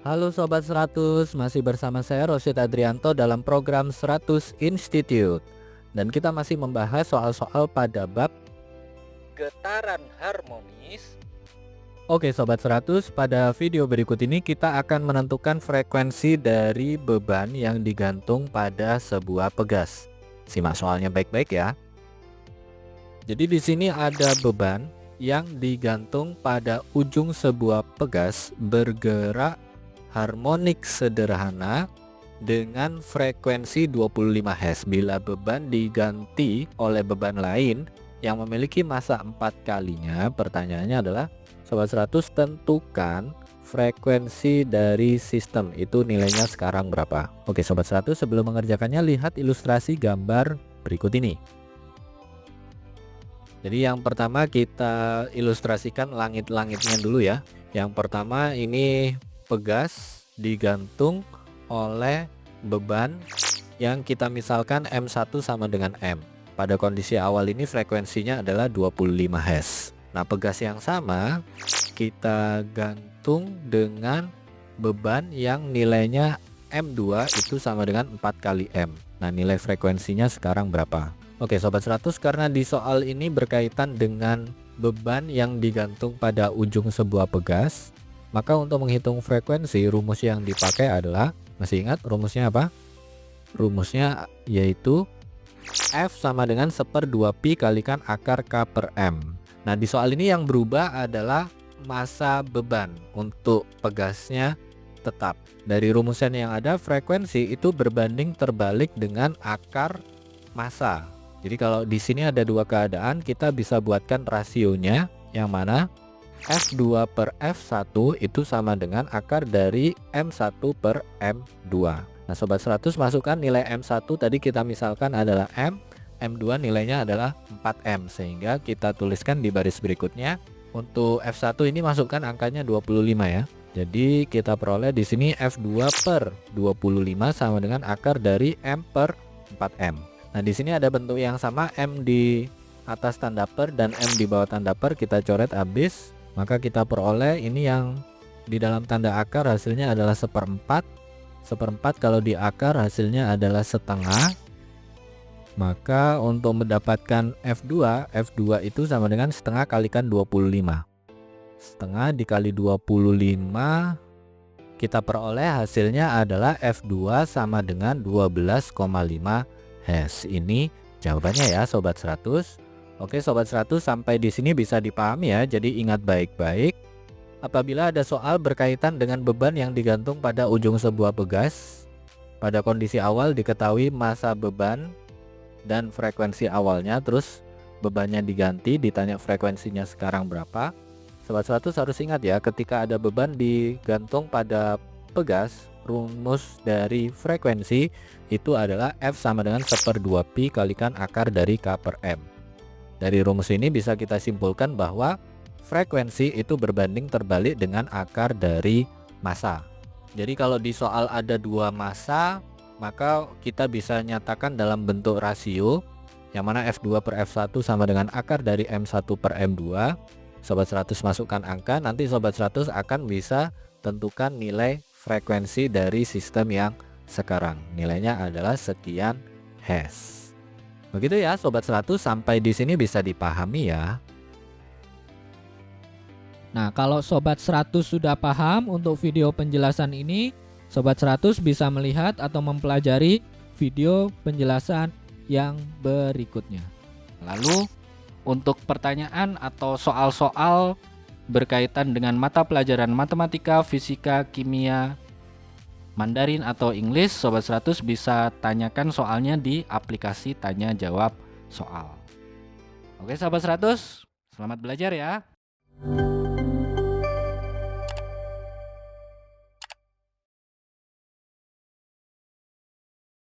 Halo Sobat 100, masih bersama saya Rosyid Adrianto dalam program 100 Institute. Dan kita masih membahas soal-soal pada bab getaran harmonis. Oke Sobat 100, pada video berikut ini kita akan menentukan frekuensi dari beban yang digantung pada sebuah pegas. Simak soalnya baik-baik ya. Jadi di sini ada beban yang digantung pada ujung sebuah pegas bergerak harmonik sederhana dengan frekuensi 25 Hz. Bila beban diganti oleh beban lain yang memiliki massa 4 kalinya, pertanyaannya adalah Sobat 100 tentukan frekuensi dari sistem itu nilainya sekarang berapa. Oke Sobat 100, sebelum mengerjakannya lihat ilustrasi gambar berikut ini. Jadi yang pertama kita ilustrasikan langit-langitnya dulu ya. Yang pertama ini pegas digantung oleh beban yang kita misalkan M1 sama dengan M. Pada kondisi awal ini frekuensinya adalah 25 Hz. Nah, pegas yang sama kita gantung dengan beban yang nilainya M2 itu sama dengan 4 kali M. Nah, nilai frekuensinya sekarang berapa? Oke Sobat 100, karena di soal ini berkaitan dengan beban yang digantung pada ujung sebuah pegas, maka untuk menghitung frekuensi rumus yang dipakai adalah, masih ingat rumusnya apa? Rumusnya yaitu F sama dengan 1/2 pi kalikan akar K per M. Nah di soal ini yang berubah adalah massa beban untuk pegasnya tetap. Dari rumusan yang ada, frekuensi itu berbanding terbalik dengan akar massa. Jadi kalau di sini ada dua keadaan, kita bisa buatkan rasionya yang mana F2 per F1 itu sama dengan akar dari M1 per M2. Nah Sobat 100, masukkan nilai M1 tadi kita misalkan adalah M, M2 nilainya adalah 4M, sehingga kita tuliskan di baris berikutnya. Untuk F1 ini masukkan angkanya 25 ya. Jadi kita peroleh di sini F2 per 25 sama dengan akar dari M per 4M. Nah, di sini ada bentuk yang sama, M di atas tanda per dan M di bawah tanda per, kita coret habis. Maka kita peroleh ini yang di dalam tanda akar hasilnya adalah 1/4. 1/4 kalau di akar hasilnya adalah setengah. Maka untuk mendapatkan F2, F2 itu sama dengan setengah kalikan 25. Setengah dikali 25, kita peroleh hasilnya adalah F2 sama dengan 12,5 Hz. Ini jawabannya ya Sobat 100. Oke Sobat 100, sampai di sini bisa dipahami ya. Jadi ingat baik-baik, apabila ada soal berkaitan dengan beban yang digantung pada ujung sebuah pegas, pada kondisi awal diketahui massa beban dan frekuensi awalnya, terus bebannya diganti, ditanya frekuensinya sekarang berapa. Sobat 100 harus ingat ya, ketika ada beban digantung pada pegas, rumus dari frekuensi itu adalah F sama dengan 1/2 pi kalikan akar dari K per M. Dari rumus ini bisa kita simpulkan bahwa frekuensi itu berbanding terbalik dengan akar dari massa. Jadi kalau di soal ada dua massa, maka kita bisa nyatakan dalam bentuk rasio, yang mana F2 per F1 sama dengan akar dari M1 per M2. Sobat 100 masukkan angka, nanti Sobat 100 akan bisa tentukan nilai frekuensi dari sistem yang sekarang. Nilainya adalah sekian Hz. Begitu ya Sobat 100, sampai di sini bisa dipahami ya. Nah, kalau Sobat 100 sudah paham untuk video penjelasan ini, Sobat 100 bisa melihat atau mempelajari video penjelasan yang berikutnya. Lalu untuk pertanyaan atau soal-soal berkaitan dengan mata pelajaran matematika, fisika, kimia, Mandarin atau English, Sobat 100 bisa tanyakan soalnya di aplikasi tanya jawab soal. Oke Sobat 100, selamat belajar ya.